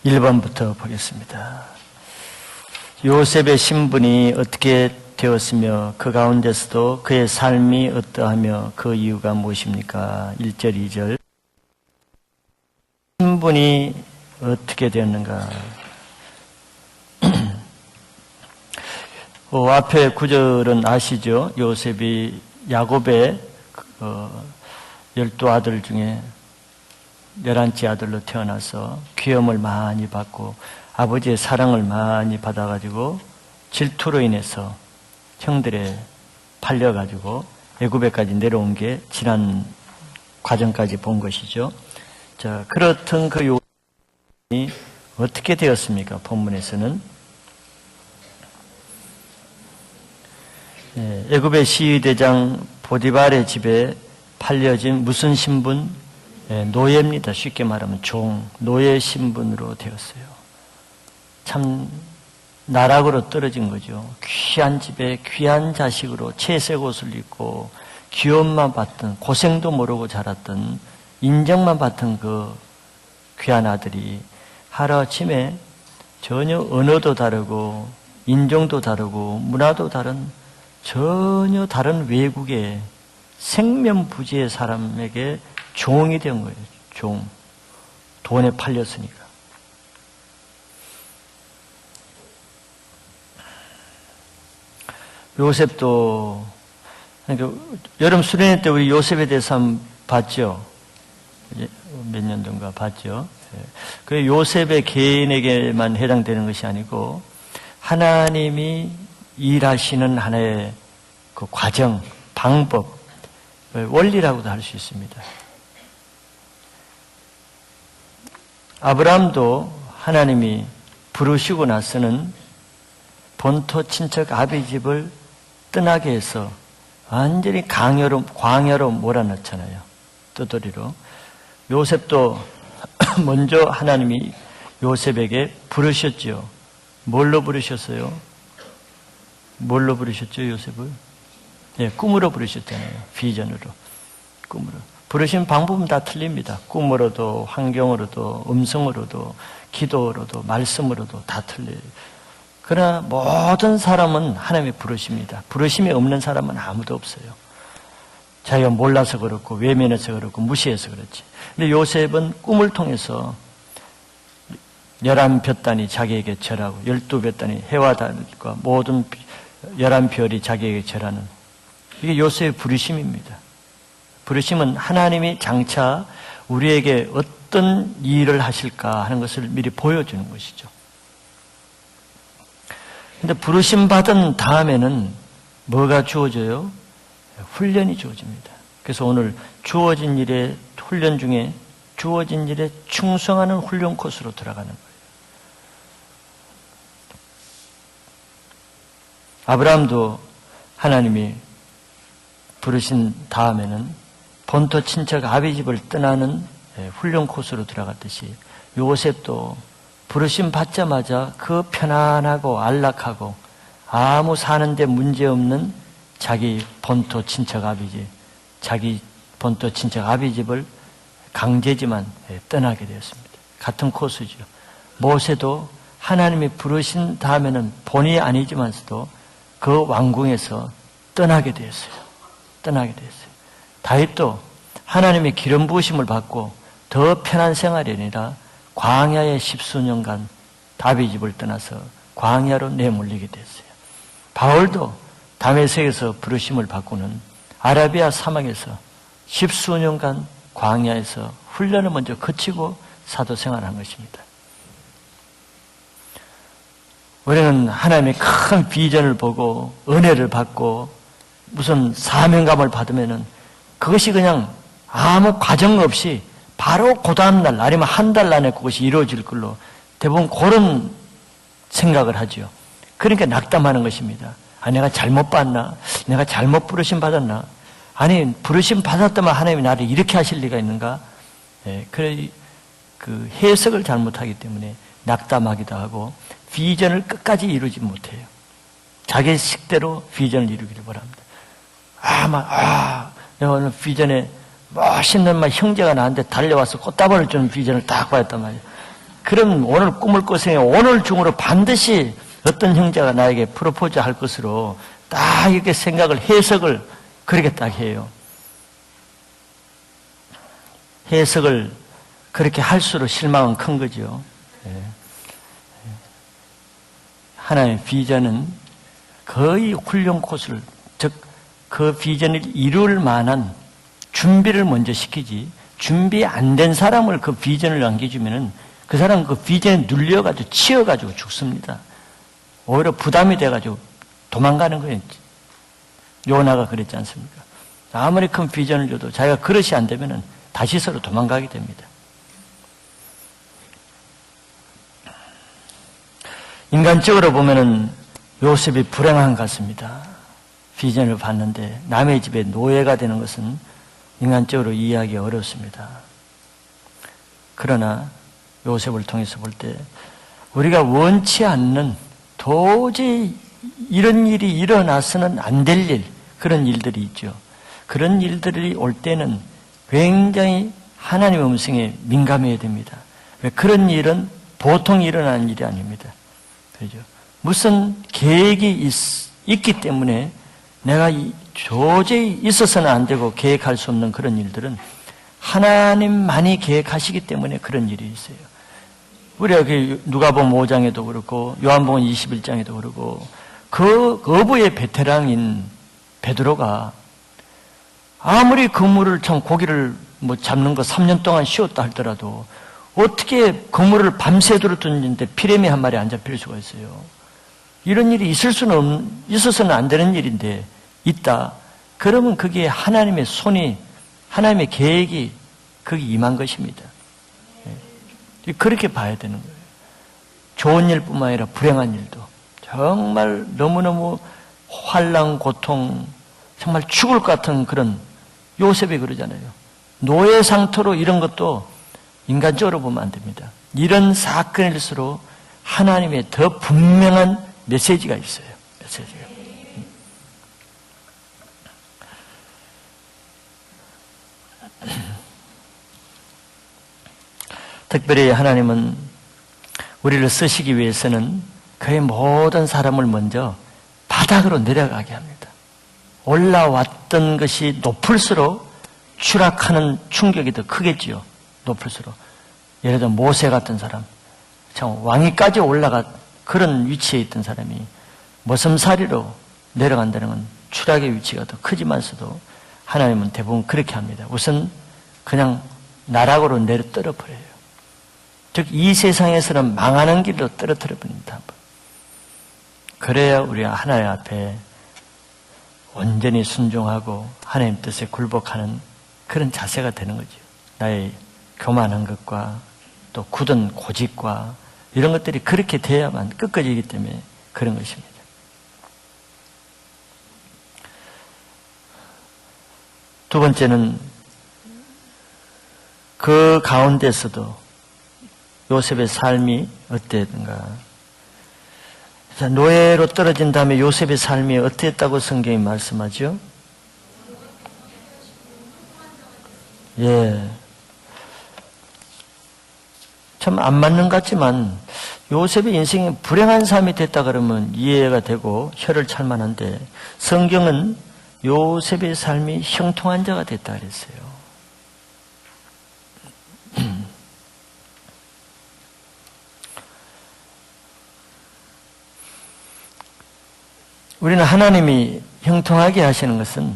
1번부터 보겠습니다. 요셉의 신분이 어떻게 되었으며 그 가운데서도 그의 삶이 어떠하며 그 이유가 무엇입니까? 1절, 2절. 신분이 어떻게 되었는가? 앞에 구절은 아시죠? 요셉이 야곱의 12아들 중에 11째 아들로 태어나서 귀염을 많이 받고 아버지의 사랑을 많이 받아가지고 질투로 인해서 형들에 팔려가지고 애굽에까지 내려온 게 지난 과정까지 본 것이죠. 자, 그렇던 그 요셉이 어떻게 되었습니까? 본문에서는 애굽의 시위대장 보디발의 집에 팔려진 무슨 신분? 노예입니다. 쉽게 말하면 종, 노예 신분으로 되었어요. 참 나락으로 떨어진 거죠. 귀한 집에 귀한 자식으로 채색 옷을 입고 귀여움만 받던, 고생도 모르고 자랐던, 인정만 받던 그 귀한 아들이 하루아침에 전혀 언어도 다르고 인종도 다르고 문화도 다른 전혀 다른 외국의 생면부지의 사람에게 종이 된 거예요. 종. 돈에 팔렸으니까. 요셉도, 그러니까 여름 수련회 때 우리 요셉에 대해서 한번 봤죠? 몇 년도인가 봤죠? 그 요셉의 개인에게만 해당되는 것이 아니고 하나님이 일하시는 하나의 그 과정, 방법, 원리라고도 할 수 있습니다. 아브라함도 하나님이 부르시고 나서는 본토 친척 아비 집을 떠나게 해서 완전히 광야로 몰아넣잖아요. 떠돌이로. 요셉도 먼저 하나님이 요셉에게 부르셨죠. 뭘로 부르셨어요? 뭘로 부르셨죠, 요셉을? 꿈으로 부르셨잖아요. 비전으로. 꿈으로. 부르신 방법은 다 틀립니다. 꿈으로도, 환경으로도, 음성으로도, 기도로도, 말씀으로도 다 틀려요. 그러나 모든 사람은 하나님의 부르십니다. 부르심이 없는 사람은 아무도 없어요. 자기가 몰라서 그렇고, 외면해서 그렇고, 무시해서 그렇지. 근데 요셉은 꿈을 통해서 11볕단이 자기에게 절하고 12볕단이 해와 달과 모든 11별이 자기에게 절하는, 이게 요셉의 부르심입니다. 부르심은 하나님이 장차 우리에게 어떤 일을 하실까 하는 것을 미리 보여주는 것이죠. 근데 부르심 받은 다음에는 뭐가 주어져요? 훈련이 주어집니다. 그래서 오늘 주어진 일의 훈련 중에 주어진 일에 충성하는 훈련 코스로 들어가는 거예요. 아브라함도 하나님이 부르신 다음에는 본토 친척 아비 집을 떠나는 훈련 코스로 들어갔듯이 요셉도 부르심 받자마자 그 편안하고 안락하고 아무 사는데 문제없는 자기 본토 친척 아비 집, 자기 본토 친척 아비 집을 강제지만 떠나게 되었습니다. 같은 코스죠. 모세도 하나님이 부르신 다음에는 본이 아니지만서도 그 왕궁에서 떠나게 되었어요. 떠나게 되었어요. 다윗도 하나님의 기름 부으심을 받고 더 편한 생활이 아니라 광야에 10수년간 다윗 집을 떠나서 광야로 내몰리게 됐어요. 바울도 다메섹에서 부르심을 받고는 아라비아 사막에서 10수년간 광야에서 훈련을 먼저 거치고 사도 생활한 것입니다. 우리는 하나님의 큰 비전을 보고 은혜를 받고 무슨 사명감을 받으면은 그것이 그냥 아무 과정 없이 바로 그 다음날 아니면 한 달 안에 그것이 이루어질 걸로 대부분 그런 생각을 하죠. 그러니까 낙담하는 것입니다. 내가 잘못 봤나? 내가 잘못 부르심 받았나? 아니, 부르심 받았다면 하나님이 나를 이렇게 하실 리가 있는가? 그래, 그 해석을 잘못하기 때문에 낙담하기도 하고 비전을 끝까지 이루지 못해요. 자기 식대로 비전을 이루기를 바랍니다. 내가 오늘 비전에 멋있는 형제가 나한테 달려와서 꽃다발을 주는 비전을 딱 받았단 말이에요. 그럼 오늘 꿈을 꿔서 오늘 중으로 반드시 어떤 형제가 나에게 프로포즈 할 것으로 딱 이렇게 생각을, 해석을 그렇게 딱 해요. 해석을 그렇게 할수록 실망은 큰 거죠. 하나님의 비전은 거의 훈련 코스를, 즉 그 비전을 이룰 만한 준비를 먼저 시키지, 준비 안 된 사람을 그 비전을 남겨주면은 그 사람은 그 비전에 눌려가지고 치여가지고 죽습니다. 오히려 부담이 돼가지고 도망가는 거예요. 요나가 그랬지 않습니까? 아무리 큰 비전을 줘도 자기가 그릇이 안 되면은 다시 서로 도망가게 됩니다. 인간적으로 보면은 요셉이 불행한 것 같습니다. 비전을 봤는데 남의 집에 노예가 되는 것은 인간적으로 이해하기 어렵습니다. 그러나 요셉을 통해서 볼 때 우리가 원치 않는, 도저히 이런 일이 일어나서는 안 될 일, 그런 일들이 있죠. 그런 일들이 올 때는 굉장히 하나님의 음성에 민감해야 됩니다. 그런 일은 보통 일어나는 일이 아닙니다. 그죠? 무슨 계획이 있기 때문에 내가 도저히 있어서는 안 되고 계획할 수 없는 그런 일들은 하나님만이 계획하시기 때문에 그런 일이 있어요. 우리가 누가복음 5장에도 그렇고 요한복음 21장에도 그렇고 그 어부의 베테랑인 베드로가 아무리 그물을 참 고기를 잡는 거 3년 동안 쉬었다 할더라도 어떻게 그물을 밤새도록 던지는데 피레미 한 마리 안 잡힐 수가 있어요. 이런 일이 있어서는 안 되는 일인데 있다. 그러면 그게 하나님의 손이, 하나님의 계획이 거기 임한 것입니다. 그렇게 봐야 되는 거예요. 좋은 일뿐만 아니라 불행한 일도. 정말 너무너무 환난, 고통, 정말 죽을 것 같은 그런, 요셉이 그러잖아요. 노예 상태로 이런 것도 인간적으로 보면 안 됩니다. 이런 사건일수록 하나님의 더 분명한 메시지가 있어요. 메시지가. 특별히 하나님은 우리를 쓰시기 위해서는 그의 모든 사람을 먼저 바닥으로 내려가게 합니다. 올라왔던 것이 높을수록 추락하는 충격이 더 크겠지요. 높을수록. 예를 들어 모세 같은 사람, 참 왕위까지 올라가 그런 위치에 있던 사람이 머슴살이로 내려간다는 건 추락의 위치가 더 크지만서도 하나님은 대부분 그렇게 합니다. 우선 그냥 나락으로 내려 떨어버려요. 즉 이 세상에서는 망하는 길로 떨어뜨려 버립니다. 그래야 우리가 하나님 앞에 온전히 순종하고 하나님 뜻에 굴복하는 그런 자세가 되는 거죠. 나의 교만한 것과 또 굳은 고집과 이런 것들이 그렇게 돼야만 끝까지이기 때문에 그런 것입니다. 두 번째는 그 가운데서도 요셉의 삶이 어땠는가. 노예로 떨어진 다음에 요셉의 삶이 어땠다고 성경이 말씀하죠? 예. 참 안 맞는 것 같지만 요셉의 인생이 불행한 삶이 됐다 그러면 이해가 되고 혀를 찰만한데 성경은 요셉의 삶이 형통한 자가 됐다 그랬어요. 우리는 하나님이 형통하게 하시는 것은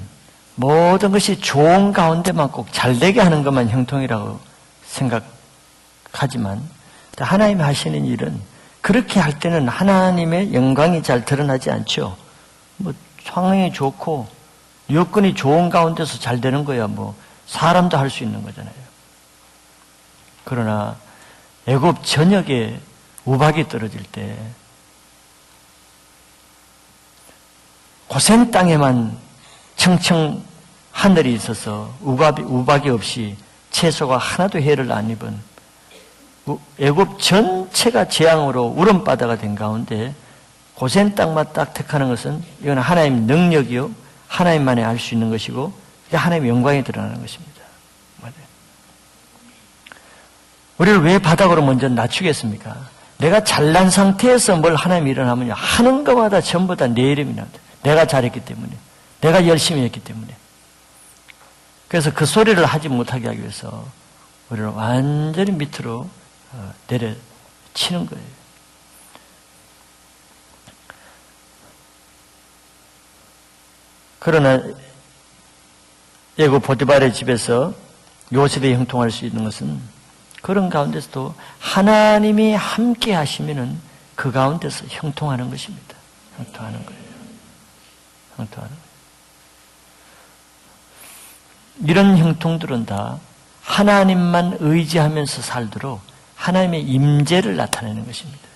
모든 것이 좋은 가운데만 꼭 잘되게 하는 것만 형통이라고 생각하지만 하나님이 하시는 일은 그렇게 할 때는 하나님의 영광이 잘 드러나지 않죠. 상황이 좋고 여건이 좋은 가운데서 잘 되는 거야 사람도 할 수 있는 거잖아요. 그러나 애굽 전역에 우박이 떨어질 때 고센 땅에만 청청 하늘이 있어서 우박이 없이 채소가 하나도 해를 안 입은 애굽 전체가 재앙으로 울음바다가 된 가운데 고센 땅만 딱 택하는 것은 이건 하나님의 능력이요 하나님만이 알 수 있는 것이고 하나님의 영광이 드러나는 것입니다. 맞아요. 우리를 왜 바닥으로 먼저 낮추겠습니까? 내가 잘난 상태에서 뭘 하나님이 일어나면요, 하는 것마다 전부 다 내 이름이 나옵니다. 내가 잘했기 때문에, 내가 열심히 했기 때문에. 그래서 그 소리를 하지 못하게 하기 위해서 우리를 완전히 밑으로 내려치는 거예요. 그러나 애굽 보디발의 집에서 요셉이 형통할 수 있는 것은 그런 가운데서도 하나님이 함께 하시면은 그 가운데서 형통하는 것입니다. 형통하는 거예요. 형통하는 거예요. 이런 형통들은 다 하나님만 의지하면서 살도록 하나님의 임재를 나타내는 것입니다.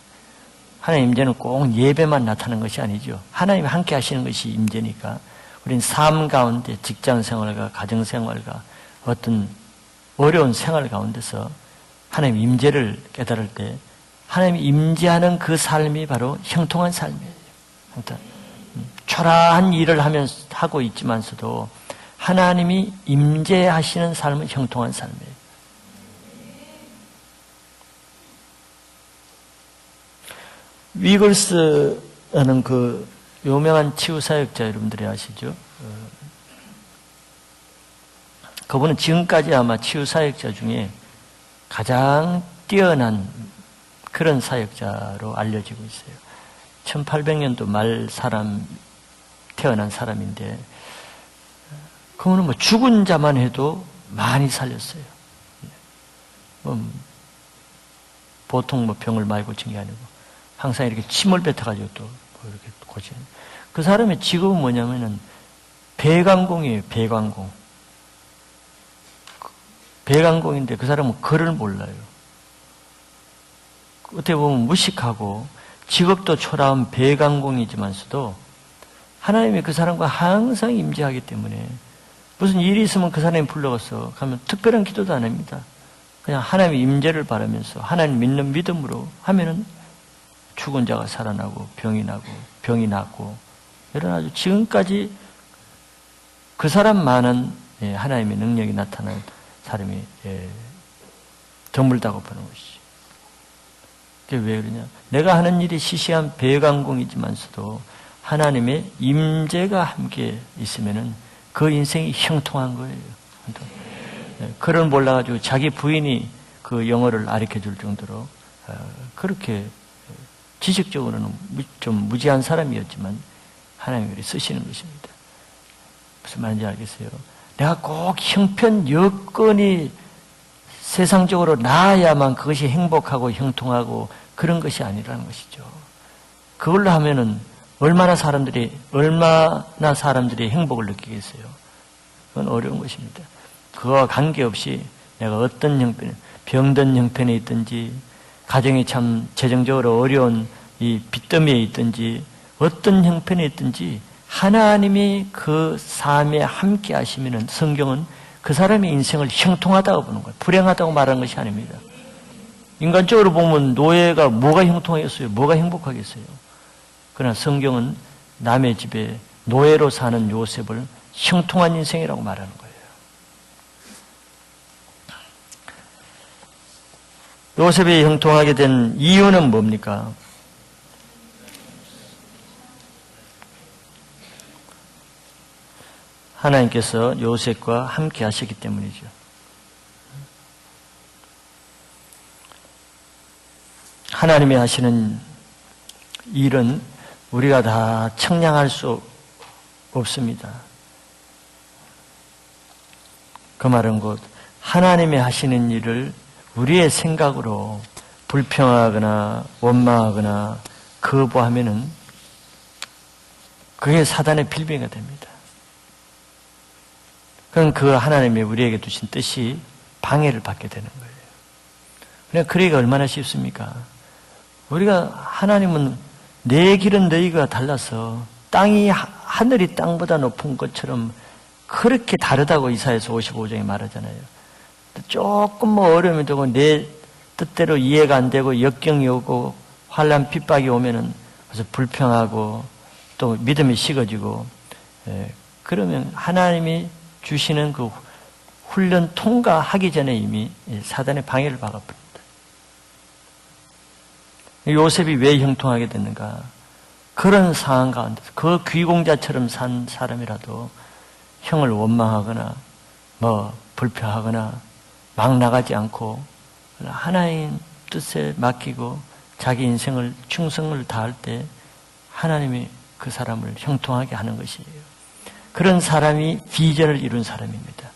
하나님의 임재는 꼭 예배만 나타나는 것이 아니죠. 하나님이 함께 하시는 것이 임재니까 우린 삶 가운데 직장 생활과 가정 생활과 어떤 어려운 생활 가운데서 하나님 임재를 깨달을 때 하나님이 임재하는 그 삶이 바로 형통한 삶이에요. 초라한 일을 하고 있지만서도 하나님이 임재하시는 삶은 형통한 삶이에요. 위글스라는 그 유명한 치유사역자 여러분들이 아시죠? 그분은 지금까지 아마 치유사역자 중에 가장 뛰어난 그런 사역자로 알려지고 있어요. 1800년도 말 태어난 사람인데 그분은 뭐 죽은 자만 해도 많이 살렸어요. 보통 뭐 병을 많이 고친 게 아니고 항상 이렇게 침을 뱉어가지고 또 이렇게 고치는. 그 사람의 직업은 뭐냐면은 배관공이에요. 배관공. 배관공인데 그 사람은 글을 몰라요. 어떻게 보면 무식하고 직업도 초라한 배관공이지만서도 하나님이 그 사람과 항상 임재하기 때문에 무슨 일이 있으면 그 사람이 불러가서 가면 특별한 기도도 안 합니다. 그냥 하나님의 임재를 바라면서 하나님 믿는 믿음으로 하면은 죽은 자가 살아나고 병이 낫고 이런 아주 지금까지 그 사람만은 하나님의 능력이 나타난 사람이 드물다고 보는 것이죠. 그게 왜 그러냐? 내가 하는 일이 시시한 배관공이지만서도 하나님의 임재가 함께 있으면은 그 인생이 형통한 거예요. 그걸 몰라가지고 자기 부인이 그 영어를 가르쳐 줄 정도로 그렇게 지식적으로는 좀 무지한 사람이었지만 하나님이 쓰시는 것입니다. 무슨 말인지 알겠어요? 내가 꼭 형편 여건이 세상적으로 나아야만 그것이 행복하고 형통하고 그런 것이 아니라는 것이죠. 그걸로 하면은 얼마나 사람들이 행복을 느끼겠어요? 그건 어려운 것입니다. 그거와 관계없이 내가 어떤 형편, 병든 형편에 있든지 가정이 참 재정적으로 어려운 이 빚더미에 있든지 어떤 형편에 있든지 하나님이 그 삶에 함께 하시면은 성경은 그 사람의 인생을 형통하다고 보는 거예요. 불행하다고 말하는 것이 아닙니다. 인간적으로 보면 노예가 뭐가 형통하겠어요? 뭐가 행복하겠어요? 그러나 성경은 남의 집에 노예로 사는 요셉을 형통한 인생이라고 말하는 거예요. 요셉이 형통하게 된 이유는 뭡니까? 하나님께서 요셉과 함께 하셨기 때문이죠. 하나님이 하시는 일은 우리가 다 청량할 수 없습니다. 그 말은 곧 하나님이 하시는 일을 우리의 생각으로 불평하거나 원망하거나 거부하면은 그게 사단의 필병이 됩니다. 그럼 그 하나님이 우리에게 두신 뜻이 방해를 받게 되는 거예요. 그러니까 그러기가 얼마나 쉽습니까? 우리가 하나님은 내 길은 너희가 달라서 하늘이 땅보다 높은 것처럼 그렇게 다르다고 이사야서 55장에 말하잖아요. 조금 뭐 어려움이 되고 내 뜻대로 이해가 안 되고 역경이 오고 환난 핍박이 오면은 그래서 불평하고 또 믿음이 식어지고 그러면 하나님이 주시는 그 훈련 통과하기 전에 이미 사단의 방해를 받아버립니다. 요셉이 왜 형통하게 됐는가? 그런 상황 가운데서 그 귀공자처럼 산 사람이라도 형을 원망하거나 불평하거나 막 나가지 않고 하나님 뜻에 맡기고 자기 인생을 충성을 다할 때 하나님이 그 사람을 형통하게 하는 것이에요. 그런 사람이 비전을 이룬 사람입니다.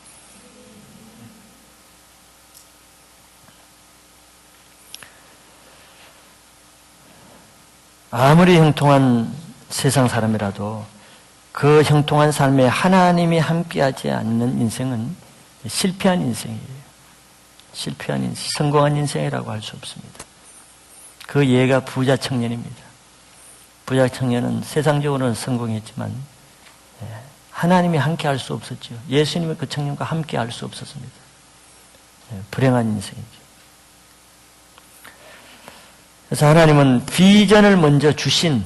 아무리 형통한 세상 사람이라도 그 형통한 삶에 하나님이 함께하지 않는 인생은 실패한 인생이에요. 실패한 인생, 성공한 인생이라고 할 수 없습니다. 그 예가 부자 청년입니다. 부자 청년은 세상적으로는 성공했지만 하나님이 함께할 수 없었죠. 예수님이 그 청년과 함께할 수 없었습니다. 불행한 인생이죠. 그래서 하나님은 비전을 먼저 주신,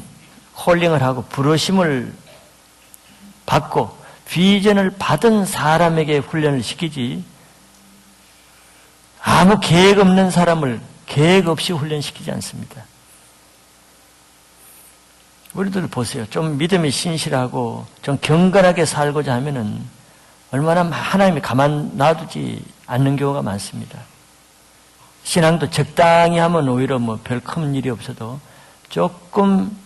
콜링을 하고 부르심을 받고 비전을 받은 사람에게 훈련을 시키지 아무 계획 없는 사람을 계획 없이 훈련시키지 않습니다. 우리들 보세요. 좀 믿음이 신실하고 좀 경건하게 살고자 하면은 얼마나 하나님이 가만 놔두지 않는 경우가 많습니다. 신앙도 적당히 하면 오히려 별 큰 일이 없어도 조금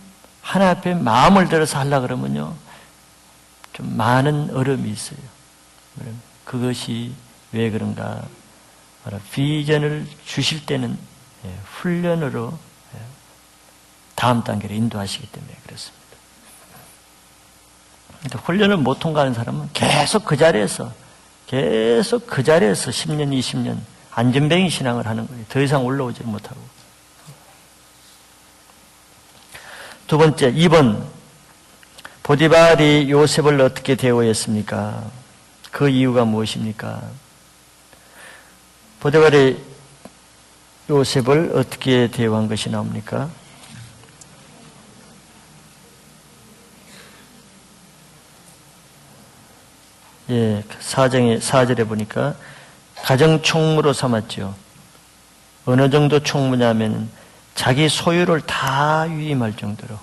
하나님 앞에 마음을 들어서 하려고 그러면요. 좀 많은 어려움이 있어요. 그것이 왜 그런가? 바로 비전을 주실 때는 훈련으로 다음 단계로 인도하시기 때문에 그렇습니다. 훈련을 못 통과하는 사람은 계속 그 자리에서 10년, 20년 안전뱅이 신앙을 하는 거예요. 더 이상 올라오지 못하고. 두 번째, 2번. 보디발이 요셉을 어떻게 대우했습니까? 그 이유가 무엇입니까? 보디발이 요셉을 어떻게 대우한 것이 나옵니까? 예, 4절에 보니까 가정 총무로 삼았죠. 어느 정도 총무냐면 자기 소유를 다 위임할 정도로.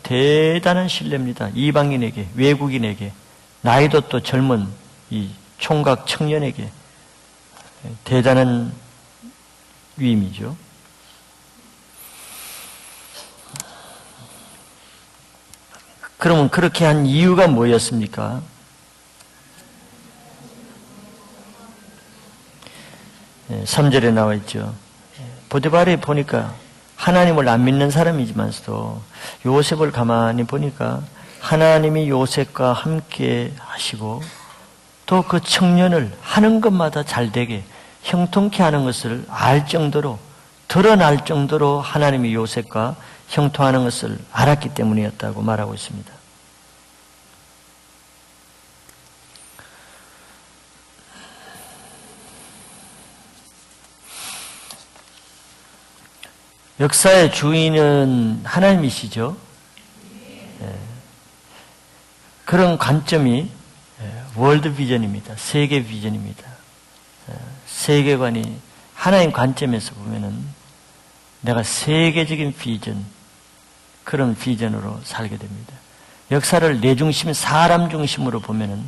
대단한 신뢰입니다. 이방인에게, 외국인에게, 나이도 또 젊은 이 총각 청년에게 대단한 위임이죠. 그러면 그렇게 한 이유가 뭐였습니까? 예, 3절에 나와 있죠. 보디발이 보니까 하나님을 안 믿는 사람이지만서도 요셉을 가만히 보니까 하나님이 요셉과 함께 하시고 또 그 청년을 하는 것마다 잘되게 형통케 하는 것을 알 정도로, 드러날 정도로 하나님이 요셉과 형통하는 것을 알았기 때문이었다고 말하고 있습니다. 역사의 주인은 하나님이시죠. 그런 관점이 월드 비전입니다. 세계 비전입니다. 세계관이 하나님 관점에서 보면은 내가 세계적인 비전, 그런 비전으로 살게 됩니다. 역사를 내 중심, 사람 중심으로 보면은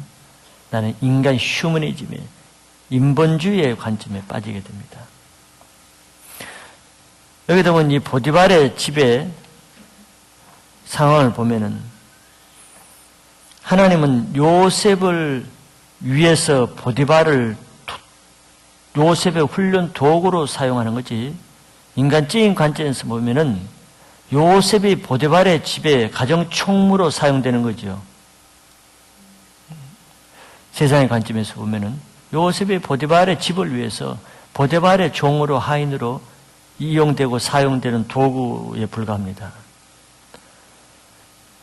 나는 인간 휴머니즘의 인본주의의 관점에 빠지게 됩니다. 여기다 보면 이 보디발의 집의 상황을 보면은 하나님은 요셉을 위해서 보디발을 요셉의 훈련 도구로 사용하는 거지, 인간적인 관점에서 보면은 요셉이 보디발의 집에 가정 총무로 사용되는 거죠. 세상의 관점에서 보면은 요셉이 보디발의 집을 위해서 보디발의 종으로, 하인으로 이용되고 사용되는 도구에 불과합니다.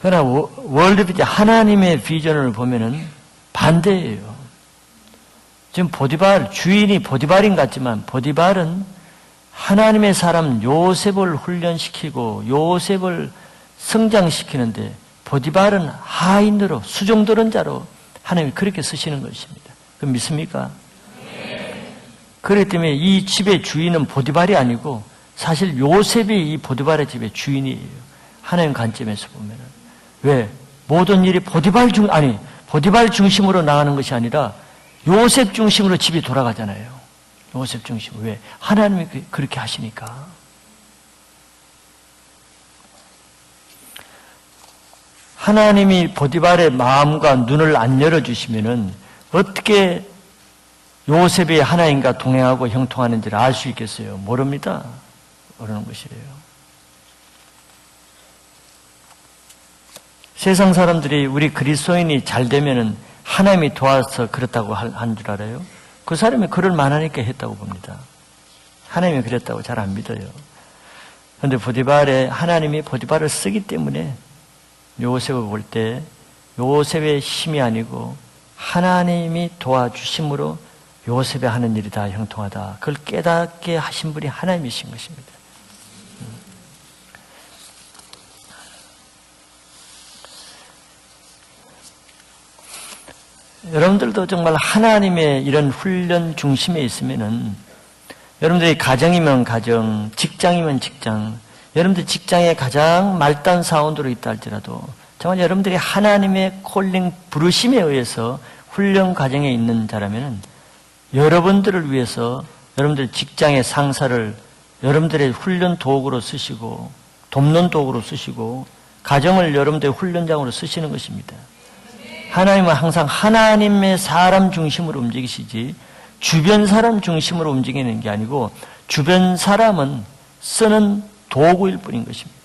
그러나 월드 비전, 하나님의 비전을 보면은 반대예요. 지금 보디발, 주인이 보디발인 같지만 보디발은 하나님의 사람 요셉을 훈련시키고 요셉을 성장시키는데 보디발은 하인으로, 수종드는 자로 하나님이 그렇게 쓰시는 것입니다. 그럼 믿습니까? 그렇기 때문에 이 집의 주인은 보디발이 아니고 사실 요셉이 이 보디발의 집의 주인이에요. 하나님 관점에서 보면은. 왜? 모든 일이 보디발 중심으로 나가는 것이 아니라 요셉 중심으로 집이 돌아가잖아요. 요셉 중심으로. 왜? 하나님이 그렇게 하시니까. 하나님이 보디발의 마음과 눈을 안 열어주시면은 어떻게 요셉이 하나님과 동행하고 형통하는지를 알 수 있겠어요? 모릅니다. 모르는 것이에요. 세상 사람들이 우리 그리스도인이 잘 되면은 하나님이 도와서 그렇다고 한 줄 알아요? 그 사람이 그럴 만하니까 했다고 봅니다. 하나님이 그랬다고 잘 안 믿어요. 그런데 하나님이 보디발을 쓰기 때문에 요셉을 볼 때 요셉의 힘이 아니고 하나님이 도와주심으로 요셉이 하는 일이 다 형통하다. 그걸 깨닫게 하신 분이 하나님이신 것입니다. 여러분들도 정말 하나님의 이런 훈련 중심에 있으면은 여러분들이 가정이면 가정, 직장이면 직장, 여러분들 직장에 가장 말단 사원으로 있다 할지라도 정말 여러분들이 하나님의 콜링 부르심에 의해서 훈련 과정에 있는 자라면은 여러분들을 위해서 여러분들 직장의 상사를 여러분들의 훈련 도구로 쓰시고 돕는 도구로 쓰시고 가정을 여러분들의 훈련장으로 쓰시는 것입니다. 하나님은 항상 하나님의 사람 중심으로 움직이시지 주변 사람 중심으로 움직이는 게 아니고 주변 사람은 쓰는 도구일 뿐인 것입니다.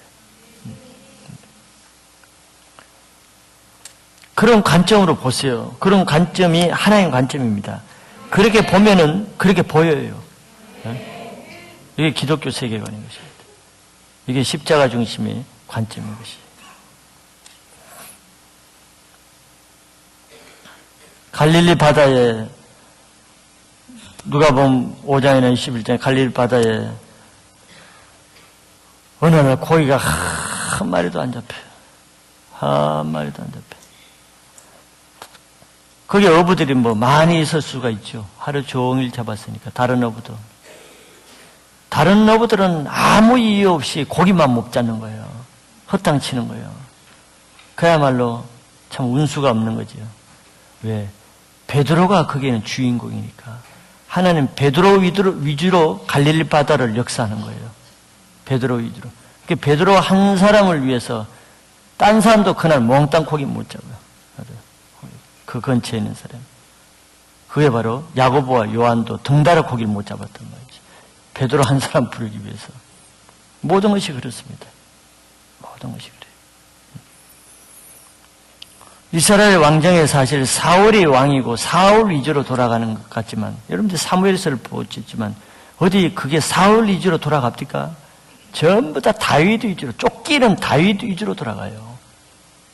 그런 관점으로 보세요. 그런 관점이 하나님 관점입니다. 그렇게 보면은 그렇게 보여요. 이게 기독교 세계관인 것입니다. 이게 십자가 중심의 관점인 것이에요. 갈릴리 바다에 누가복음 5장이나 21장에 갈릴리 바다에 어느 날 고기가 한 마리도 안 잡혀요. 한 마리도 안 잡혀요. 거기 어부들이 많이 있을 수가 있죠. 하루 종일 잡았으니까. 다른 어부들은 아무 이유 없이 고기만 못 잡는 거예요. 헛땅치는 거예요. 그야말로 참 운수가 없는 거죠. 왜? 베드로가 거기에는 주인공이니까. 하나님 베드로 위주로 갈릴리 바다를 역사하는 거예요. 베드로 위주로. 베드로 한 사람을 위해서 딴 사람도 그날 몽땅 고기 못 잡아요. 그 근처에 있는 사람. 그게 바로 야고보와 요한도 등다라 고기를 못 잡았단 말이지. 베드로 한 사람 부르기 위해서. 모든 것이 그렇습니다. 모든 것이 그래요. 이스라엘 왕정의 사실 사울이 왕이고 사울 위주로 돌아가는 것 같지만 여러분들 사무엘서를 보셨지만 어디 그게 사울 위주로 돌아갑니까? 전부 다 다윗 위주로 쫓기는 다윗 위주로 돌아가요.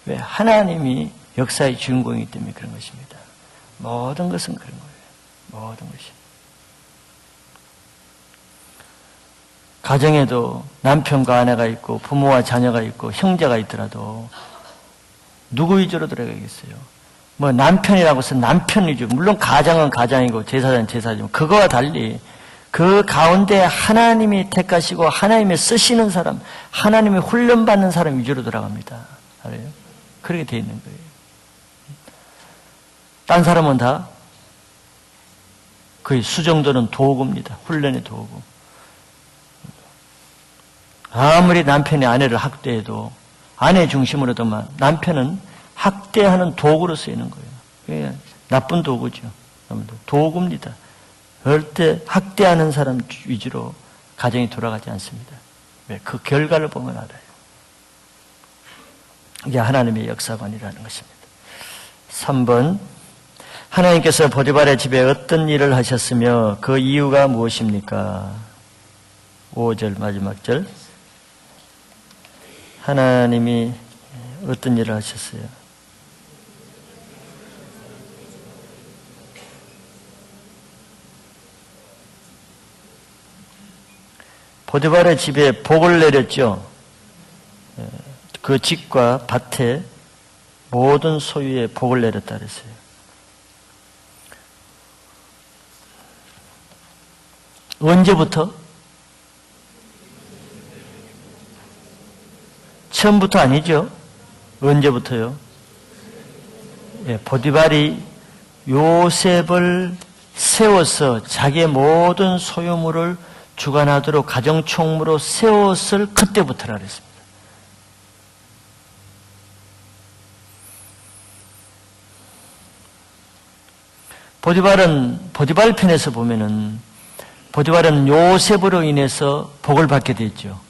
왜? 하나님이 역사의 주인공이기 때문에 그런 것입니다. 모든 것은 그런 거예요. 모든 것이. 가정에도 남편과 아내가 있고 부모와 자녀가 있고 형제가 있더라도 누구 위주로 들어가겠어요? 남편이라고 해서 남편 위주. 물론 가장은 가장이고 제사장은 제사장. 그거와 달리 그 가운데 하나님이 택하시고 하나님이 쓰시는 사람, 하나님이 훈련받는 사람 위주로 들어갑니다. 알아요? 그렇게 돼 있는 거예요. 딴 사람은 다 거의 수정도는 도구입니다. 훈련의 도구. 아무리 남편이 아내를 학대해도 아내 중심으로도만 남편은 학대하는 도구로 쓰이는 거예요. 그게 나쁜 도구죠. 도구입니다. 절대 학대하는 사람 위주로 가정이 돌아가지 않습니다. 왜? 그 결과를 보면 알아요. 이게 하나님의 역사관이라는 것입니다. 3번 하나님께서 보디발의 집에 어떤 일을 하셨으며 그 이유가 무엇입니까? 5절 마지막 절 하나님이 어떤 일을 하셨어요? 보디발의 집에 복을 내렸죠. 그 집과 밭에 모든 소유에 복을 내렸다 그랬어요. 언제부터? 처음부터 아니죠? 언제부터요? 예, 보디발이 요셉을 세워서 자기의 모든 소유물을 주관하도록 가정총무로 세웠을 그때부터라 그랬습니다. 보디발 편에서 보면은 보디발은 요셉으로 인해서 복을 받게 됐죠.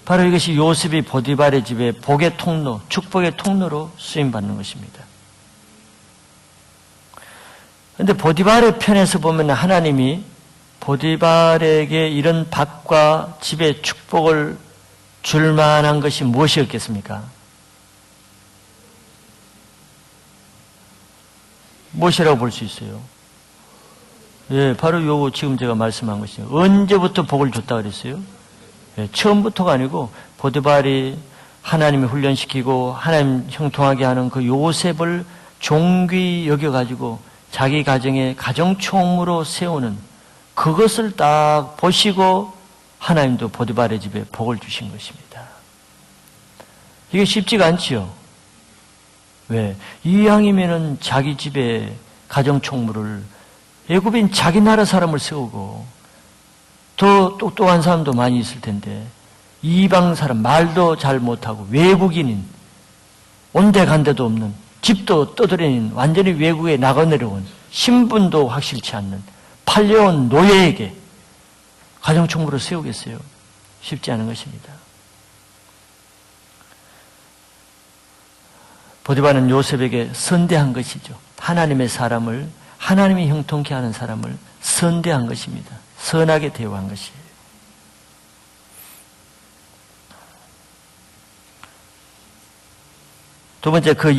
바로 이것이 요셉이 보디발의 집에 복의 통로, 축복의 통로로 쓰임받는 것입니다. 그런데 보디발의 편에서 보면 하나님이 보디발에게 이런 밭과 집의 축복을 줄 만한 것이 무엇이었겠습니까? 무엇이라고 볼 수 있어요? 예, 바로 요 지금 제가 말씀한 것이에요. 언제부터 복을 줬다 그랬어요? 예, 처음부터가 아니고 보디발이 하나님이 훈련시키고 하나님 형통하게 하는 그 요셉을 종귀 여겨가지고 자기 가정의 가정총무로 세우는 그것을 딱 보시고 하나님도 보디발의 집에 복을 주신 것입니다. 이게 쉽지가 않지요. 왜? 이왕이면은 자기 집에 가정총무를 애굽인 자기 나라 사람을 세우고 더 똑똑한 사람도 많이 있을 텐데 이방 사람 말도 잘 못하고 외국인인 온데간데도 없는 집도 떠들어낸 완전히 외국에 나가내려온 신분도 확실치 않는 팔려온 노예에게 가정총무로 세우겠어요? 쉽지 않은 것입니다. 보디발은 요셉에게 선대한 것이죠. 하나님의 사람을 하나님이 형통케 하는 사람을 선대한 것입니다. 선하게 대우한 것이에요. 두 번째 그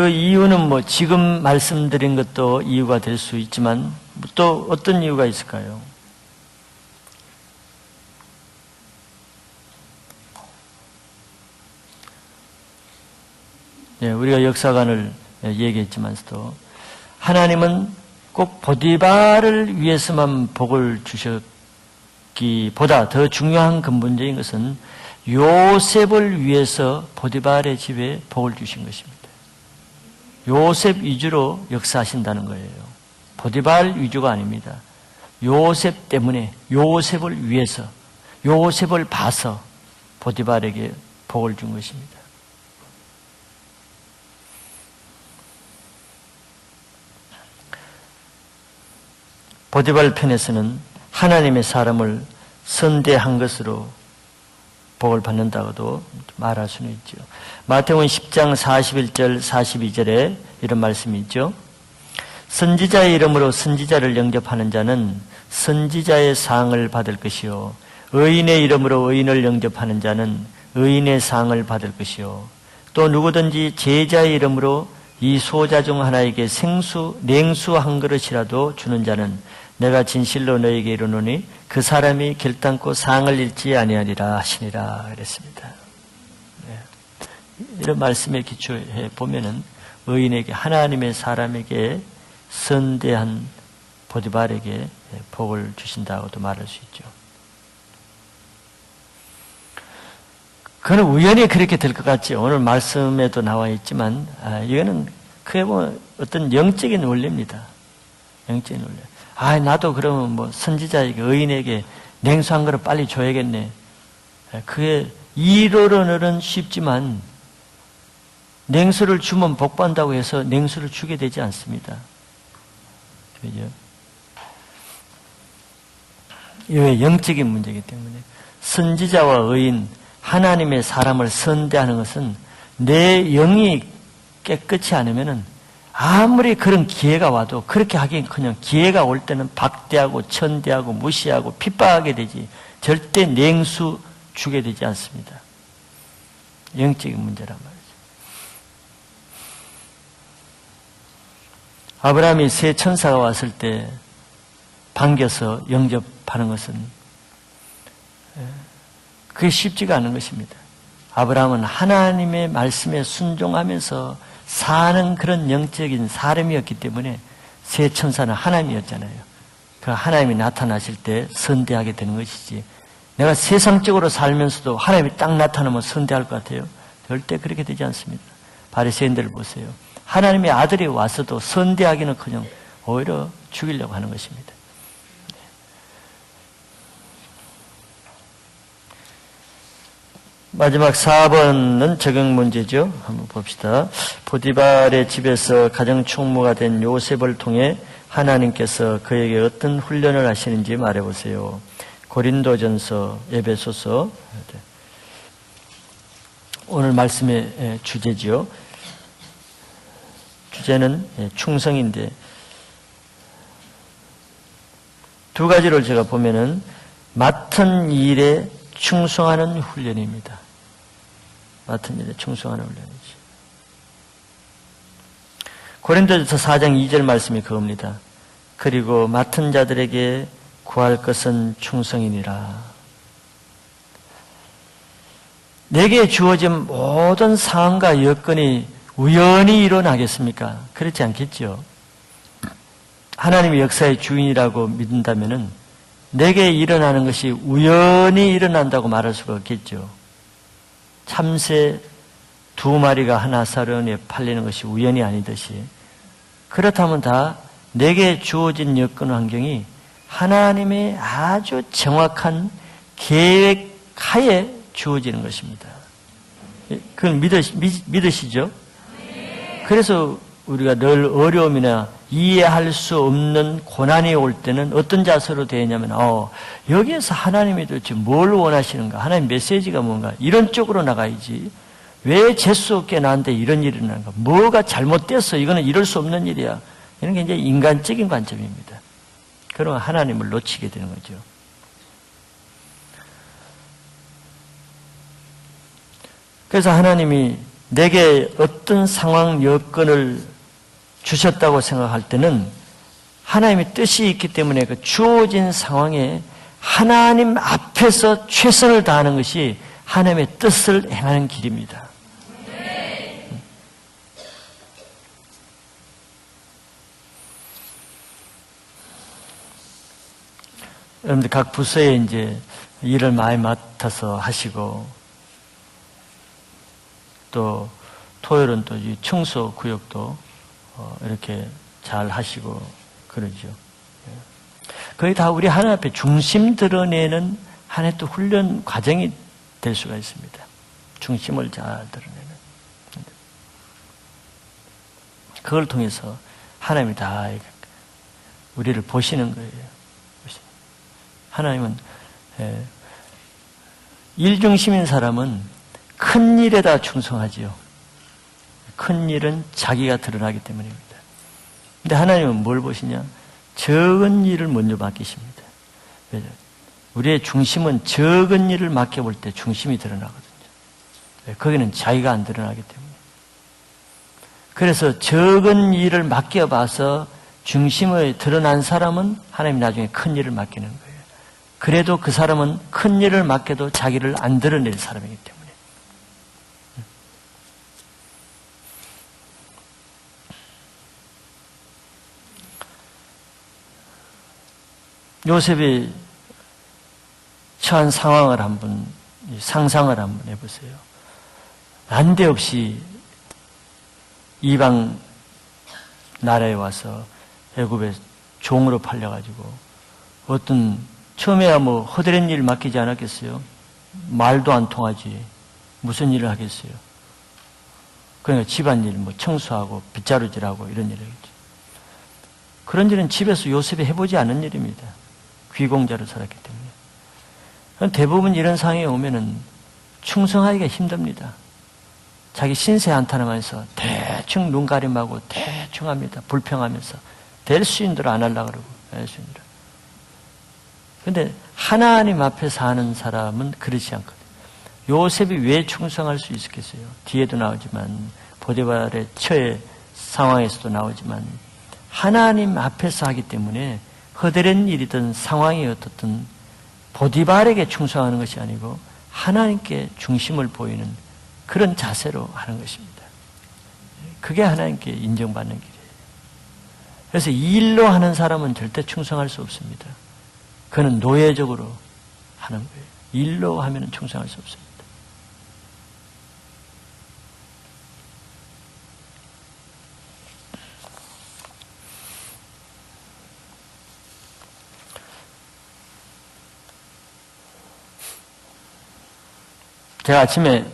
이유는 뭐 지금 말씀드린 것도 이유가 될 수 있지만 또 어떤 이유가 있을까요? 예, 우리가 역사관을 얘기했지만서도 하나님은 꼭 보디발을 위해서만 복을 주셨기보다 더 중요한 근본적인 것은 요셉을 위해서 보디발의 집에 복을 주신 것입니다. 요셉 위주로 역사하신다는 거예요. 보디발 위주가 아닙니다. 요셉 때문에 요셉을 위해서 요셉을 봐서 보디발에게 복을 준 것입니다. 보디발 편에서는 하나님의 사람을 선대한 것으로 복을 받는다고도 말할 수는 있죠. 마태복음 10장 41절 42절에 이런 말씀이 있죠. 선지자의 이름으로 선지자를 영접하는 자는 선지자의 상을 받을 것이요 의인의 이름으로 의인을 영접하는 자는 의인의 상을 받을 것이요 또 누구든지 제자의 이름으로 이 소자 중 하나에게 냉수 한 그릇이라도 주는 자는 내가 진실로 너에게 이르노니 그 사람이 결단코 상을 잃지 아니하리라 하시니라 그랬습니다. 네. 이런 말씀에 기초해 보면은 의인에게 하나님의 사람에게 선대한 보디발에게 복을 주신다고도 말할 수 있죠. 그건 우연히 그렇게 될 것 같죠. 오늘 말씀에도 나와 있지만 이거는 크게 보면 어떤 영적인 원리입니다. 영적인 원리. 나도 그러면 뭐 선지자에게 의인에게 냉수 한 그릇 빨리 줘야겠네. 그게 이론으로는 쉽지만 냉수를 주면 복 받는다고 해서 냉수를 주게 되지 않습니다. 그죠? 이게 영적인 문제이기 때문에 선지자와 의인 하나님의 사람을 선대하는 것은 내 영이 깨끗이 않으면은 아무리 그런 기회가 와도 그렇게 하긴 그냥 기회가 올 때는 박대하고 천대하고 무시하고 핍박하게 되지 절대 냉수 주게 되지 않습니다. 영적인 문제란 말이죠. 아브라함이 새 천사가 왔을 때 반겨서 영접하는 것은 그게 쉽지가 않은 것입니다. 아브라함은 하나님의 말씀에 순종하면서 사는 그런 영적인 사람이었기 때문에 새 천사는 하나님이었잖아요. 그 하나님이 나타나실 때 선대하게 되는 것이지, 내가 세상적으로 살면서도 하나님이 딱 나타나면 선대할 것 같아요? 절대 그렇게 되지 않습니다. 바리새인들을 보세요. 하나님의 아들이 와서도 선대하기는커녕 오히려 죽이려고 하는 것입니다. 마지막 4번은 적용 문제죠. 한번 봅시다. 보디발의 집에서 가정총무가 된 요셉을 통해 하나님께서 그에게 어떤 훈련을 하시는지 말해보세요. 고린도전서, 에베소서, 오늘 말씀의 주제지요. 주제는 충성인데, 두 가지를 제가 보면은 맡은 일에 충성하는 훈련입니다. 맡은 일에 충성하는 훈련이지. 고린도전서 4장 2절 말씀이 그겁니다. 그리고 맡은 자들에게 구할 것은 충성이니라. 내게 주어진 모든 상황과 여건이 우연히 일어나겠습니까? 그렇지 않겠죠. 하나님이 역사의 주인이라고 믿는다면은 내게 일어나는 것이 우연히 일어난다고 말할 수가 없겠죠. 참새 2마리가 한 사련에 팔리는 것이 우연이 아니듯이, 그렇다면 다 내게 주어진 여건 환경이 하나님의 아주 정확한 계획 하에 주어지는 것입니다. 그걸 믿으시죠? 그래서 우리가 늘 어려움이나 이해할 수 없는 고난이 올 때는 어떤 자세로 되냐면, 여기에서 하나님이 도대체 뭘 원하시는가? 하나님 메시지가 뭔가? 이런 쪽으로 나가야지. 왜 재수 없게 나한테 이런 일이 일어나는가? 뭐가 잘못됐어? 이거는 이럴 수 없는 일이야. 이런 게 이제 인간적인 관점입니다. 그러면 하나님을 놓치게 되는 거죠. 그래서 하나님이 내게 어떤 상황 여건을 주셨다고 생각할 때는 하나님의 뜻이 있기 때문에 그 주어진 상황에 하나님 앞에서 최선을 다하는 것이 하나님의 뜻을 행하는 길입니다. 여러분들 각 부서에 이제 일을 많이 맡아서 하시고, 또 토요일은 또 청소 구역도 이렇게 잘 하시고 그러죠. 거의 다 우리 하나님 앞에 중심 드러내는 하나의 또 훈련 과정이 될 수가 있습니다. 중심을 잘 드러내는. 그걸 통해서 하나님이 다 우리를 보시는 거예요. 하나님은 일 중심인 사람은 큰 일에다 충성하지요. 큰 일은 자기가 드러나기 때문입니다. 근데 하나님은 뭘 보시냐? 적은 일을 먼저 맡기십니다. 왜죠? 우리의 중심은 적은 일을 맡겨볼 때 중심이 드러나거든요. 거기는 자기가 안 드러나기 때문에. 그래서 적은 일을 맡겨봐서 중심에 드러난 사람은 하나님이 나중에 큰 일을 맡기는 거예요. 그래도 그 사람은 큰 일을 맡겨도 자기를 안 드러낼 사람이기 때문에. 요셉이 처한 상황을 한번, 상상을 한번 해보세요. 난데없이 이방 나라에 와서 애굽에 종으로 팔려가지고 어떤 처음에야 뭐 허드렛 일 맡기지 않았겠어요? 말도 안 통하지. 무슨 일을 하겠어요? 그러니까 집안일 뭐 청소하고 빗자루질하고 이런 일을 하겠죠. 그런 일은 집에서 요셉이 해보지 않은 일입니다. 귀공자로 살았기 때문에. 대부분 이런 상황에 오면은 충성하기가 힘듭니다. 자기 신세 한탄하면서 대충 눈 가림하고 대충 합니다. 불평하면서 될 수 있는 대로 안 하려고 그러고 될 수 있는 대로. 그런데 하나님 앞에서 하는 사람은 그렇지 않거든요. 요셉이 왜 충성할 수 있었겠어요? 뒤에도 나오지만 보디발의 처의 상황에서도 나오지만 하나님 앞에서 하기 때문에 허드렛 일이든 상황이 어떻든 보디발에게 충성하는 것이 아니고 하나님께 중심을 보이는 그런 자세로 하는 것입니다. 그게 하나님께 인정받는 길이에요. 그래서 일로 하는 사람은 절대 충성할 수 없습니다. 그는 노예적으로 하는 거예요. 일로 하면 충성할 수 없습니다. 제가 아침에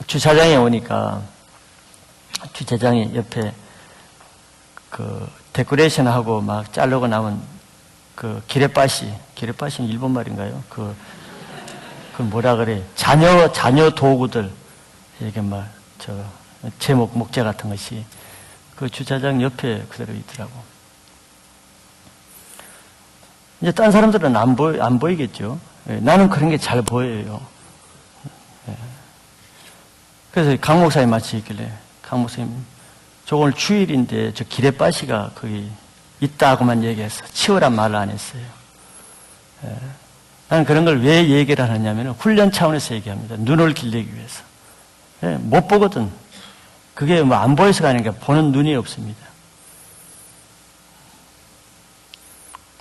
주차장에 오니까 주차장에 옆에 그 데코레이션하고 막 자르고 남은 그 기레빠시는 일본 말인가요? 그 뭐라 그래? 자녀 도구들, 이렇게 막 목재 같은 것이 그 주차장 옆에 그대로 있더라고. 이제 딴 사람들은 안 보이겠죠. 나는 그런 게 잘 보여요. 그래서 강 목사님 마치 있길래, 강 목사님, 저 오늘 주일인데 저 기레빠시가 거기 있다고만 얘기했어. 치우란 말을 안 했어요. 나는 그런 걸 왜 얘기를 하느냐면 훈련 차원에서 얘기합니다. 눈을 길리기 위해서. 못 보거든. 그게 뭐 안 보여서가 아니라 보는 눈이 없습니다.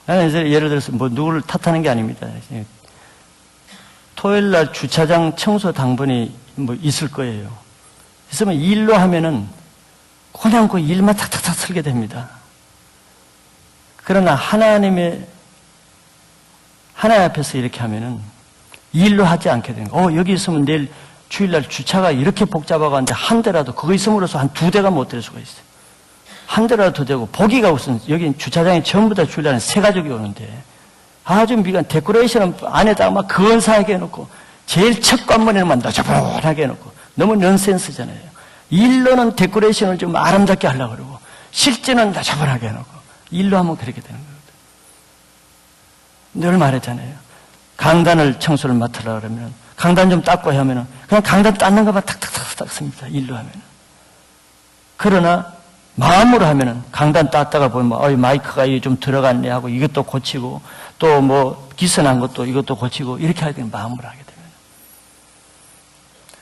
나는 이제 예를 들어서 뭐 누구를 탓하는 게 아닙니다. 토요일 날 주차장 청소 당번이 뭐 있을 거예요. 있으면 일로 하면은 그냥 그 일만 탁탁탁 설게 됩니다. 그러나 하나님 앞에서 이렇게 하면은 일로 하지 않게 되는 거예요. 여기 있으면 내일 주일날 주차가 이렇게 복잡하고 한 대라도 그거 있음으로써 한 2대가 못 될 수가 있어요. 한 대라도 더 되고 보기가 우선 여기 주차장에 전부 다 주일날은 세 가족이 오는데 아주 미간 데코레이션 안에다가 막 근사하게 해놓고 제일 첫 관문에만 너저분하게 해놓고 너무 넌센스잖아요. 일로는 데코레이션을 좀 아름답게 하려고 그러고 실제는 너저분하게 해놓고 일로 하면 그렇게 되는 거거든요. 늘 말했잖아요. 강단을 청소를 맡으려고 그러면 강단 좀 닦고 하면은 그냥 강단 닦는 것만 탁탁탁 닦습니다. 일로 하면은. 그러나 마음으로 하면은 강단 닦다가 보면 마이크가 좀 들어갔네 하고 이것도 고치고 또 뭐 기선한 것도 이것도 고치고 이렇게 하게 되면 마음으로 하게 되면.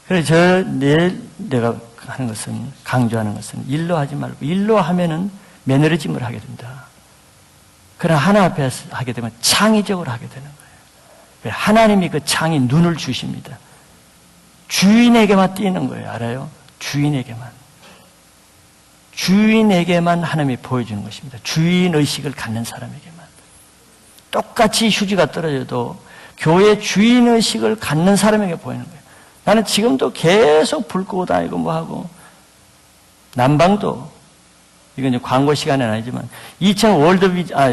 그래서 내일 내가 하는 것은 강조하는 것은 일로 하지 말고 일로 하면은 매너리즘을 하게 된다. 그러나 하나 앞에서 하게 되면 창의적으로 하게 되는 거예요. 하나님이 그 창의 눈을 주십니다. 주인에게만 띄는 거예요. 알아요? 주인에게만 하나님이 보여주는 것입니다. 주인의식을 갖는 사람에게만. 똑같이 휴지가 떨어져도 교회 주인의식을 갖는 사람에게 보이는 거예요. 나는 지금도 계속 불 끄고 다니고 뭐하고 난방도 이건 이제 광고 시간은 아니지만 2000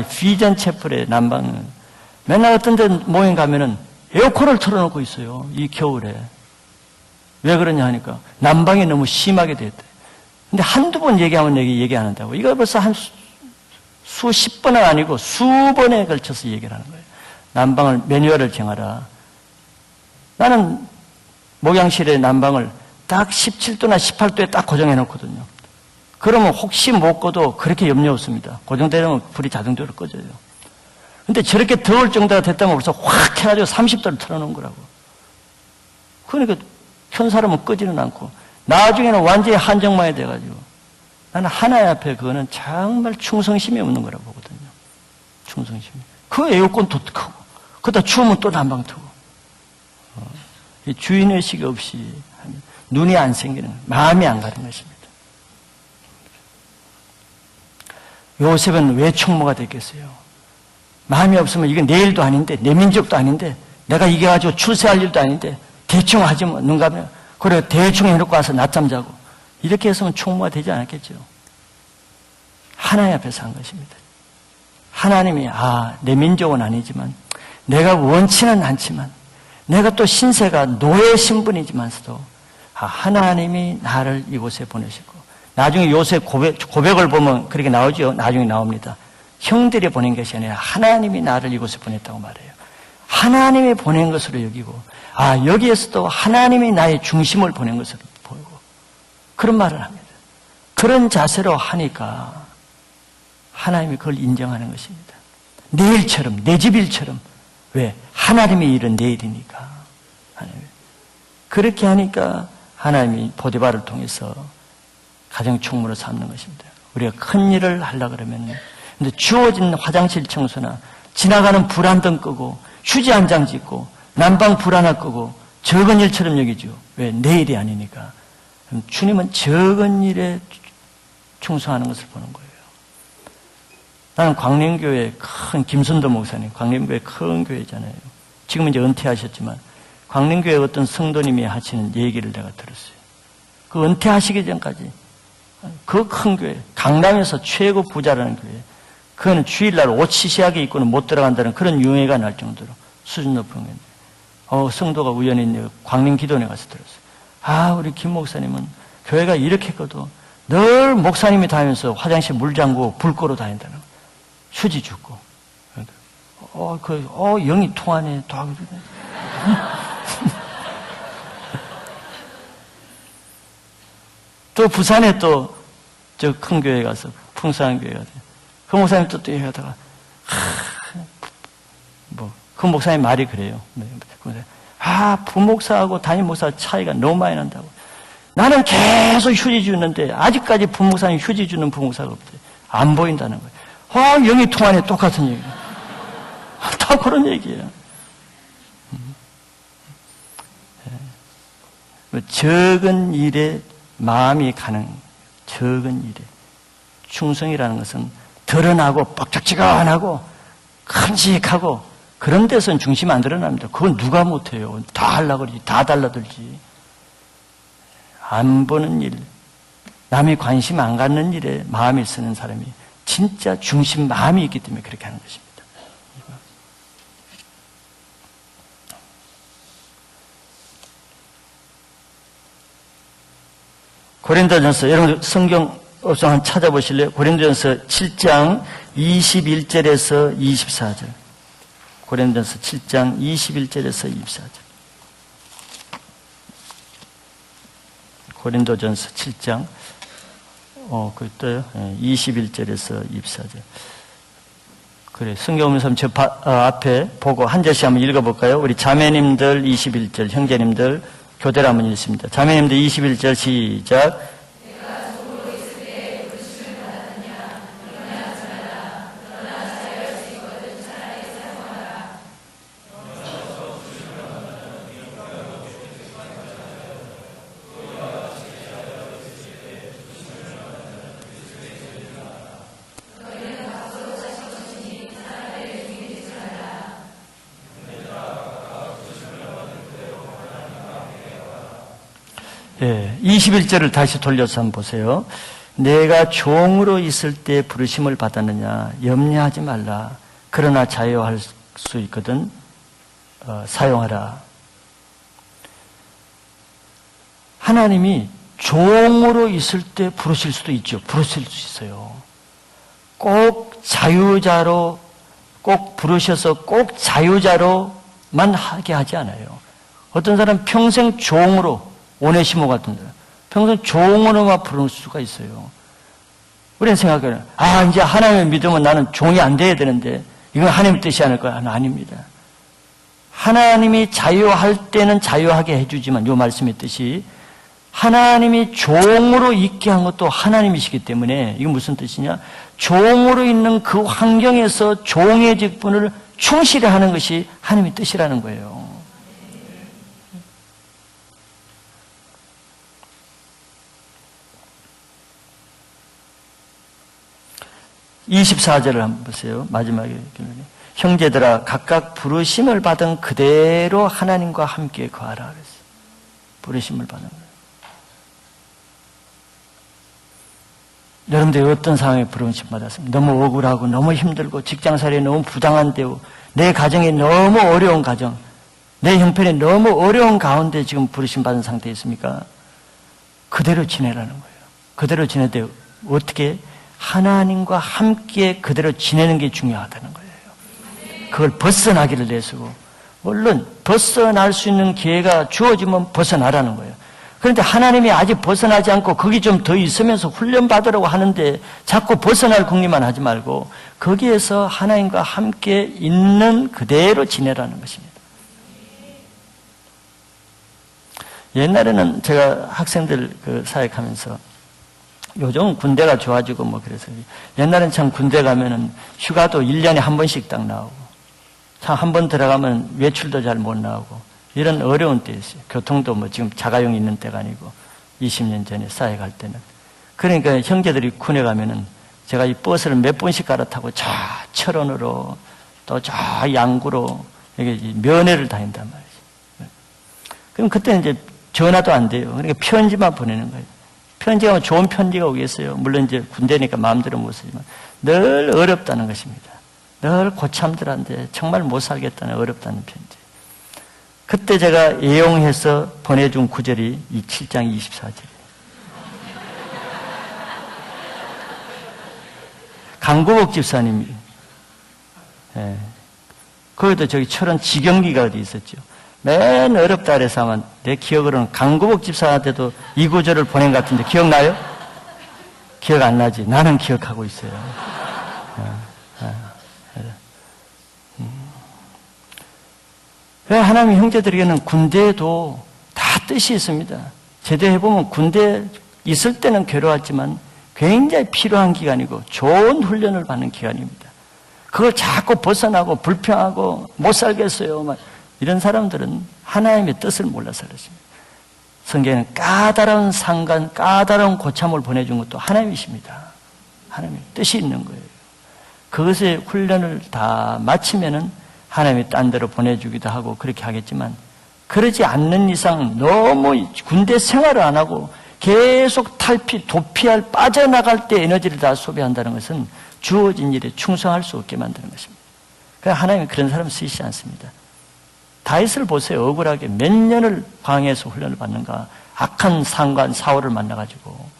비전 채플의 난방은 맨날 어떤 데 모임 가면은 에어컨을 틀어놓고 있어요. 이 겨울에. 왜 그러냐 하니까 난방이 너무 심하게 됐대. 근데 한두 번 얘기하면 얘기 안 한다고. 이거 벌써 한 수십 번은 아니고 수번에 걸쳐서 얘기를 하는 거예요. 난방을 매뉴얼을 정하라. 나는 목양실의 난방을 딱 17도나 18도에 딱 고정해 놓거든요. 그러면 혹시 못 꺼도 그렇게 염려 없습니다. 고정되면 불이 자동적으로 꺼져요. 근데 저렇게 더울 정도가 됐다면 벌써 확 해가지고 30도를 틀어놓은 거라고. 그러니까 큰 사람은 끄지는 않고 나중에는 완전히 한정만이 돼가지고 나는 하나님 앞에 그거는 정말 충성심이 없는 거라고 보거든요. 충성심이. 그 에어컨도 크고 그러다 추우면 또 난방 트고 주인의식이 없이 하면 눈이 안 생기는 마음이 안 가는 것입니다. 요셉은 왜 총무가 됐겠어요? 마음이 없으면 이게 내 일도 아닌데 내 민족도 아닌데 내가 이겨가지고 출세할 일도 아닌데 대충 하지 뭐 눈 감으면 그래 대충 해놓고 와서 낮잠 자고 이렇게 했으면 총무가 되지 않았겠죠. 하나님 앞에서 한 것입니다. 하나님이 내 민족은 아니지만 내가 원치는 않지만 내가 또 신세가 노예 신분이지만서도 하나님이 나를 이곳에 보내시고 나중에 요셉 고백을 보면 그렇게 나오죠. 나중에 나옵니다. 형들이 보낸 것이 아니라 하나님이 나를 이곳에 보냈다고 말해요. 하나님이 보낸 것으로 여기고 여기에서도 하나님이 나의 중심을 보낸 것으로 보이고 그런 말을 합니다. 그런 자세로 하니까 하나님이 그걸 인정하는 것입니다. 내 일처럼 내 집 일처럼 왜? 하나님의 일은 내 일이니까. 그렇게 하니까 하나님이 보디발을 통해서 가정 총무로 삼는 것입니다. 우리가 큰 일을 하려고 그러면, 근데 주어진 화장실 청소나 지나가는 불 한 등 끄고 휴지 한 장 짓고 난방 불 하나 끄고 적은 일처럼 여기죠. 왜? 내 일이 아니니까. 그럼 주님은 적은 일에 충성하는 것을 보는 거예요. 나는 광림교회 큰 김선도 목사님, 광림교회 큰 교회잖아요. 지금은 이제 은퇴하셨지만 광림교회 어떤 성도님이 하시는 얘기를 내가 들었어요. 그 은퇴하시기 전까지 그 큰 교회, 강남에서 최고 부자라는 교회, 그거는 주일날 옷 시시하게 입고는 못 들어간다는 그런 유행가 날 정도로 수준 높은 건데, 성도가 우연히 광림기도원에 가서 들었어요. 우리 김 목사님은 교회가 이렇게 커도 늘 목사님이 다니면서 화장실 물 잠그고 불 끄러 다닌다는 거예요. 휴지 줍고. 영이 통하네, 또 하고 그러네. 또 부산에 또 저 큰 교회 가서, 풍성한 교회 가서, 그 목사님 또 얘기하다가, 그 목사님 말이 그래요. 부목사하고 담임 목사 차이가 너무 많이 난다고. 나는 계속 휴지 주는데, 아직까지 부목사님 휴지 주는 부목사가 없대. 안 보인다는 거예요. 영이 통하네, 똑같은 얘기. 다 그런 얘기예요. 적은 일에 마음이 가는, 적은 일에. 충성이라는 것은 드러나고 뻑적지근하고 큼직하고 그런 데서는 중심이 안 드러납니다. 그건 누가 못해요. 다 하려고 그러지. 다 달라들지. 안 보는 일, 남이 관심 안 갖는 일에 마음이 쓰는 사람이 진짜 중심 마음이 있기 때문에 그렇게 하는 것입니다. 고린도전서, 여러분 성경 한번 찾아보실래요? 고린도전서 7장 21절에서 24절. 고린도전서 7장 21절에서 24절. 고린도전서 7장 그때요. 21절에서 24절. 그래, 성경 없는 사람 저 앞에 보고 한 절씩 한번 읽어볼까요? 우리 자매님들 21절, 형제님들 교대로 한번 읽습니다. 자매님들 21절 시작. 예, 21절을 다시 돌려서 한번 보세요. 내가 종으로 있을 때 부르심을 받았느냐 염려하지 말라. 그러나 자유할 수 있거든 사용하라. 하나님이 종으로 있을 때 부르실 수도 있죠. 부르실 수 있어요. 꼭 자유자로 꼭 부르셔서 꼭 자유자로만 하게 하지 않아요. 어떤 사람은 평생 종으로 오네시모 같은 데 평생 종으로만 부를 수가 있어요. 우리는 생각해요. 이제 하나님을 믿으면 나는 종이 안 돼야 되는데 이건 하나님 뜻이 아닐까요? 아닙니다. 하나님이 자유할 때는 자유하게 해주지만 이 말씀의 뜻이 하나님이 종으로 있게 한 것도 하나님이시기 때문에 이게 무슨 뜻이냐? 종으로 있는 그 환경에서 종의 직분을 충실히 하는 것이 하나님의 뜻이라는 거예요. 24절을 한번 보세요. 마지막에. 형제들아 각각 부르심을 받은 그대로 하나님과 함께 거하라 그랬어요. 부르심을 받은 거예요. 여러분들이 어떤 상황에 부르심 받았습니까? 너무 억울하고 너무 힘들고 직장살이에 너무 부당한데요. 내 가정이 너무 어려운 가정, 내 형편이 너무 어려운 가운데 지금 부르심 받은 상태에 있습니까? 그대로 지내라는 거예요. 그대로 지내되 어떻게? 하나님과 함께 그대로 지내는 게 중요하다는 거예요. 그걸 벗어나기를 내쓰고, 물론 벗어날 수 있는 기회가 주어지면 벗어나라는 거예요. 그런데 하나님이 아직 벗어나지 않고 거기 좀 더 있으면서 훈련받으라고 하는데 자꾸 벗어날 궁리만 하지 말고 거기에서 하나님과 함께 있는 그대로 지내라는 것입니다. 옛날에는 제가 학생들 사역하면서 요즘은 군대가 좋아지고 뭐 그래서 옛날엔 참 군대 가면은 휴가도 1년에 한 번씩 딱 나오고 참 한 번 들어가면 외출도 잘 못 나오고 이런 어려운 때였어요. 교통도 뭐 지금 자가용이 있는 때가 아니고 20년 전에 싸게 갈 때는. 그러니까 형제들이 군에 가면은 제가 이 버스를 몇 번씩 갈아타고 저 철원으로 또 저 양구로 여기 면회를 다닌단 말이죠. 그럼 그때는 이제 전화도 안 돼요. 그러니까 편지만 보내는 거예요. 편지가 뭐 좋은 편지가 오겠어요. 물론 이제 군대니까 마음대로 못 쓰지만 늘 어렵다는 것입니다. 늘 고참들한테 정말 못 살겠다는 어렵다는 편지. 그때 제가 애용해서 보내준 구절이 이 7장 24절이에요. 강구복 집사님이, 예. 거기도 저기 철원 지경기가 어디 있었죠. 맨 어렵다 그래서 아마 내 기억으로는 강구복 집사한테도 이 구절을 보낸 것 같은데 기억나요? 기억 안 나지? 나는 기억하고 있어요. 하나님 형제들에게는 군대에도 다 뜻이 있습니다. 제대해보면 군대 있을 때는 괴로웠지만 굉장히 필요한 기간이고 좋은 훈련을 받는 기간입니다. 그걸 자꾸 벗어나고 불평하고 못 살겠어요. 막 이런 사람들은 하나님의 뜻을 몰라서 그렇습니다. 성경에는 까다로운 상관, 까다로운 고참을 보내준 것도 하나님이십니다. 하나님의 뜻이 있는 거예요. 그것의 훈련을 다 마치면은 하나님이 딴 데로 보내주기도 하고 그렇게 하겠지만 그러지 않는 이상 너무 군대 생활을 안 하고 계속 도피할, 빠져나갈 때 에너지를 다 소비한다는 것은 주어진 일에 충성할 수 없게 만드는 것입니다. 그러니까 하나님이 그런 사람을 쓰시지 않습니다. 다윗을 보세요. 억울하게 몇 년을 광야에서 훈련을 받는가. 악한 상관 사울을 만나가지고.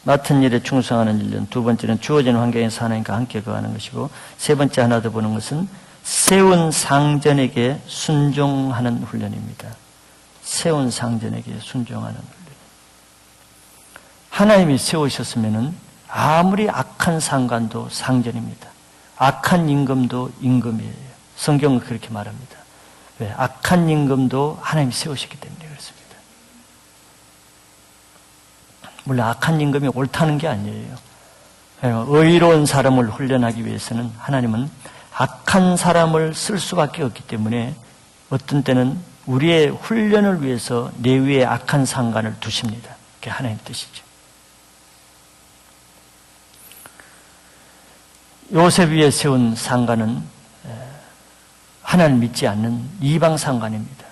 맡은 일에 충성하는 일은 두 번째는 주어진 환경에서 하나님과 함께 거하는 것이고 세 번째 하나 더 보는 것은 세운 상전에게 순종하는 훈련입니다. 세운 상전에게 순종하는 훈련. 하나님이 세우셨으면은 아무리 악한 상관도 상전입니다. 악한 임금도 임금이에요. 성경은 그렇게 말합니다. 왜? 악한 임금도 하나님이 세우셨기 때문에 그렇습니다. 물론 악한 임금이 옳다는 게 아니에요. 의로운 사람을 훈련하기 위해서는 하나님은 악한 사람을 쓸 수밖에 없기 때문에 어떤 때는 우리의 훈련을 위해서 내 위에 악한 상관을 두십니다. 그게 하나님의 뜻이죠. 요셉 위에 세운 상관은 하나님 믿지 않는 이방 상관입니다.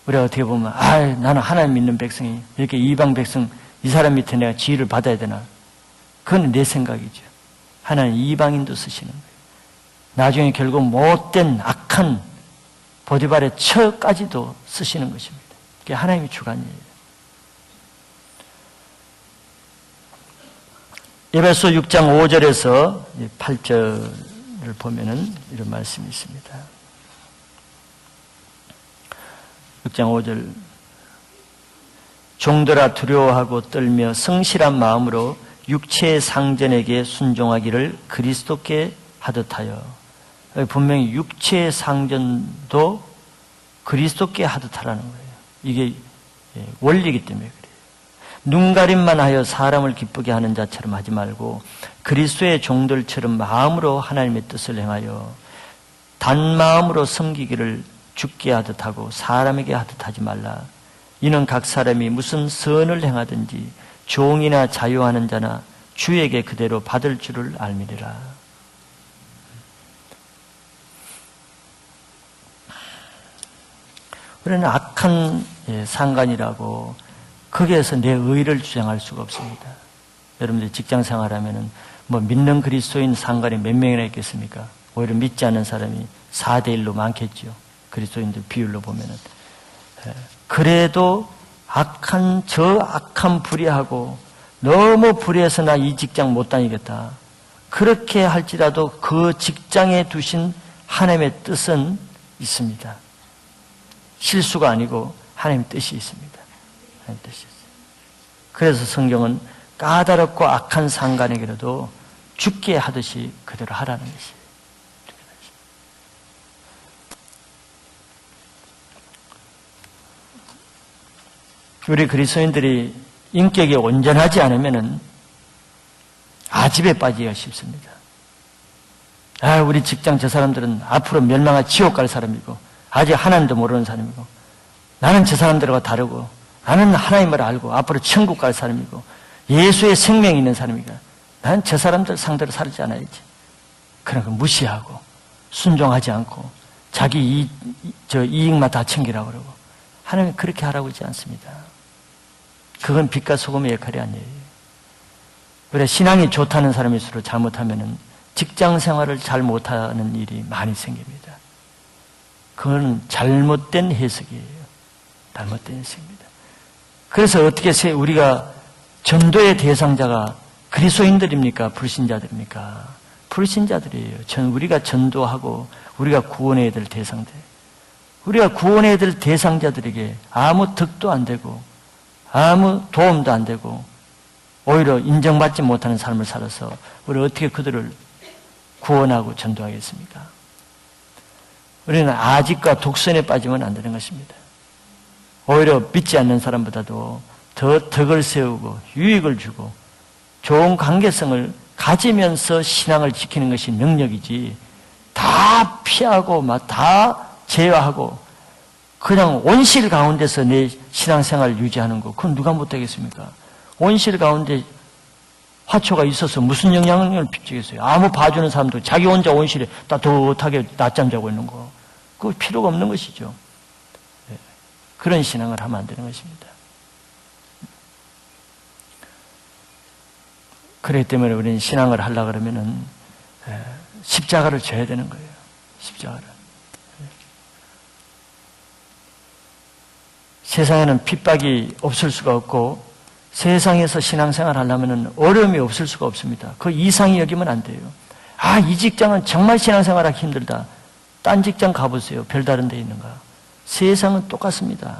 우리가 어떻게 보면 나는 하나님 믿는 백성이 이렇게 이방 백성 이 사람 밑에 내가 지위를 받아야 되나? 그건 내 생각이죠. 하나님 이방인도 쓰시는 거예요. 나중에 결국 못된 악한 보디발의 처까지도 쓰시는 것입니다. 그게 하나님의 주관이에요. 에베소 6장 5절에서 8절을 보면은 이런 말씀이 있습니다. 6장 5절 종들아 두려워하고 떨며 성실한 마음으로 육체의 상전에게 순종하기를 그리스도께 하듯하여 분명히 육체의 상전도 그리스도께 하듯하라는 거예요. 이게 원리이기 때문에 그래요. 눈가림만 하여 사람을 기쁘게 하는 자처럼 하지 말고 그리스도의 종들처럼 마음으로 하나님의 뜻을 행하여 단마음으로 섬기기를 죽게 하듯 하고 사람에게 하듯 하지 말라. 이는 각 사람이 무슨 선을 행하든지 종이나 자유하는 자나 주에게 그대로 받을 줄을 알미리라. 우리는 악한 상관이라고 거기에서 내 의를 주장할 수가 없습니다. 여러분들 직장 생활하면은 뭐 믿는 그리스도인 상관이 몇 명이나 있겠습니까? 오히려 믿지 않는 사람이 4대1로 많겠죠. 그리스도인들 비율로 보면은. 그래도 악한 불의하고 너무 불의해서 나 이 직장 못 다니겠다. 그렇게 할지라도 그 직장에 두신 하나님의 뜻은 있습니다. 실수가 아니고 하나님의 뜻이 있습니다. 하나님의 뜻이 있어요. 그래서 성경은 까다롭고 악한 상관에게라도 죽게 하듯이 그대로 하라는 것이에요. 우리 그리스도인들이 인격이 온전하지 않으면은 아집에 빠지기가 쉽습니다. 우리 직장 저 사람들은 앞으로 멸망할 지옥 갈 사람이고 아직 하나님도 모르는 사람이고 나는 저 사람들과 다르고 나는 하나님을 알고 앞으로 천국 갈 사람이고 예수의 생명이 있는 사람이니까 나는 저 사람들 상대로 살지 않아야지. 그런 거 무시하고 순종하지 않고 자기 이익만 다 챙기라고 그러고 하나님은 그렇게 하라고 하지 않습니다. 그건 빛과 소금의 역할이 아니에요. 그래 신앙이 좋다는 사람일수록 잘못하면은 직장 생활을 잘 못하는 일이 많이 생깁니다. 그건 잘못된 해석이에요. 잘못된 해석입니다. 그래서 어떻게 우리가 전도의 대상자가 그리스도인들입니까? 불신자들입니까? 불신자들이에요. 우리가 전도하고 우리가 구원해야 될 대상자. 우리가 구원해야 될 대상자들에게 아무 득도 안 되고 아무 도움도 안 되고 오히려 인정받지 못하는 삶을 살아서 우리 어떻게 그들을 구원하고 전도하겠습니까? 우리는 아집과 독선에 빠지면 안 되는 것입니다. 오히려 믿지 않는 사람보다도 더 덕을 세우고 유익을 주고 좋은 관계성을 가지면서 신앙을 지키는 것이 능력이지 다 피하고 막 다 제어하고 그냥 온실 가운데서 내 신앙생활을 유지하는 거 그건 누가 못하겠습니까? 온실 가운데 화초가 있어서 무슨 영향을 미치겠어요? 아무 봐주는 사람도 자기 혼자 온실에 따뜻하게 낮잠 자고 있는 거 그거 필요가 없는 것이죠. 그런 신앙을 하면 안 되는 것입니다. 그렇기 때문에 우리는 신앙을 하려고 그러면은 십자가를 져야 되는 거예요. 십자가를. 세상에는 핍박이 없을 수가 없고 세상에서 신앙생활 하려면 어려움이 없을 수가 없습니다. 그 이상이 여기면 안 돼요. 이 직장은 정말 신앙생활하기 힘들다. 딴 직장 가보세요. 별다른 데 있는가. 세상은 똑같습니다.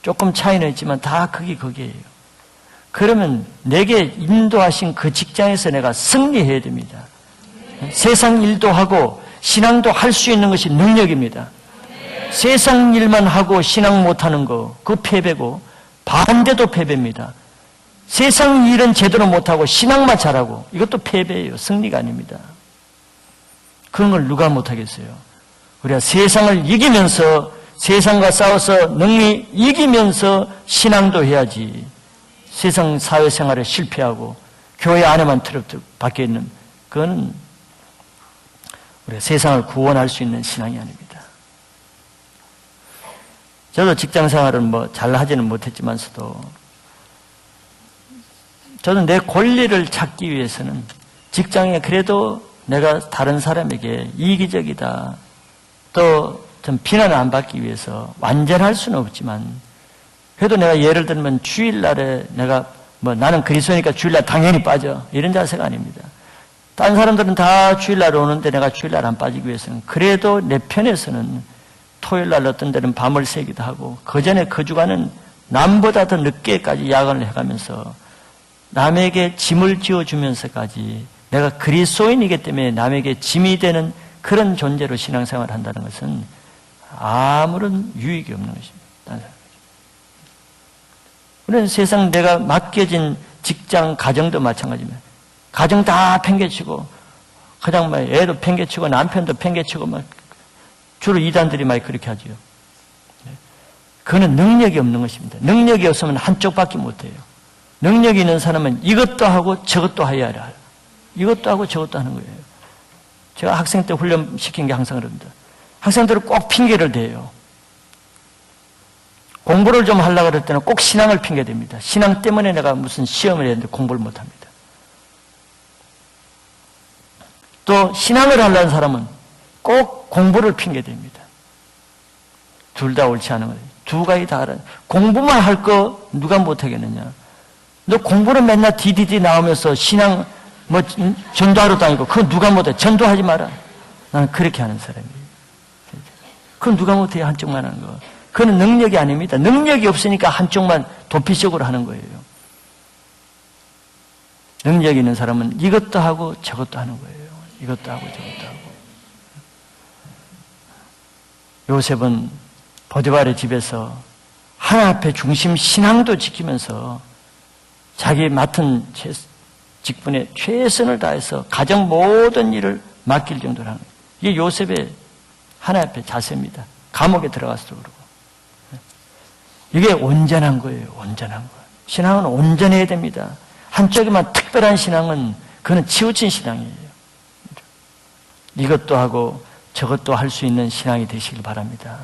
조금 차이는 있지만 다 거기에요. 그러면 내게 인도하신 그 직장에서 내가 승리해야 됩니다. 세상 일도 하고 신앙도 할 수 있는 것이 능력입니다. 세상 일만 하고 신앙 못하는 거, 그 패배고 반대도 패배입니다. 세상 일은 제대로 못하고 신앙만 잘하고 이것도 패배예요. 승리가 아닙니다. 그런 걸 누가 못하겠어요? 우리가 세상을 이기면서 세상과 싸워서 능히 이기면서 신앙도 해야지. 세상 사회생활에 실패하고 교회 안에만 트럭트럭 박혀 있는 그건 우리가 세상을 구원할 수 있는 신앙이 아닙니다. 저도 직장생활은 잘 하지는 못했지만서도 저는 내 권리를 찾기 위해서는 직장에 그래도 내가 다른 사람에게 이기적이다 또 좀 비난을 안 받기 위해서 완전할 수는 없지만 그래도 내가 예를 들면 주일날에 내가 나는 그리스도니까 주일날 당연히 빠져 이런 자세가 아닙니다. 다른 사람들은 다 주일날 오는데 내가 주일날 안 빠지기 위해서는 그래도 내 편에서는 토요일날 어떤 데는 밤을 새기도 하고 그 전에 그 주간은 남보다 더 늦게까지 야간을 해가면서 남에게 짐을 지어주면서까지 내가 그리스도인이기 때문에 남에게 짐이 되는 그런 존재로 신앙생활을 한다는 것은 아무런 유익이 없는 것입니다. 우리는 세상 내가 맡겨진 직장, 가정도 마찬가지입니다. 가정 다 팽개치고 그냥 애도 팽개치고 남편도 팽개치고 주로 이단들이 그렇게 하죠. 그거는 능력이 없는 것입니다. 능력이 없으면 한쪽밖에 못해요. 능력이 있는 사람은 이것도 하고 저것도 해야 해요. 이것도 하고 저것도 하는 거예요. 제가 학생 때 훈련시킨 게 항상 그럽니다. 학생들은 꼭 핑계를 대요. 공부를 좀 하려고 그럴 때는 꼭 신앙을 핑계댑니다. 신앙 때문에 내가 무슨 시험을 했는데 공부를 못합니다. 또 신앙을 하려는 사람은 꼭 공부를 핑계댑니다. 둘 다 옳지 않은 거예요. 두 가지 다 알아요. 공부만 할 거 누가 못하겠느냐. 너 공부는 맨날 DDD 나오면서 신앙 전도하러 다니고 그건 누가 못해. 전도하지 마라. 나는 그렇게 하는 사람이에요. 그건 누가 못해요. 한쪽만 하는 거. 그건 능력이 아닙니다. 능력이 없으니까 한쪽만 도피적으로 하는 거예요. 능력 있는 사람은 이것도 하고 저것도 하는 거예요. 이것도 하고 저것도 하고. 요셉은 보디발의 집에서 하나님 앞에 중심 신앙도 지키면서 자기 맡은 직분에 최선을 다해서 가정 모든 일을 맡길 정도로 하는 거예요. 이게 요셉의 하나님 앞에 자세입니다. 감옥에 들어가서도 그러고. 이게 온전한 거예요. 온전한 거. 신앙은 온전해야 됩니다. 한쪽에만 특별한 신앙은 그건 치우친 신앙이에요. 이것도 하고 저것도 할 수 있는 신앙이 되시길 바랍니다.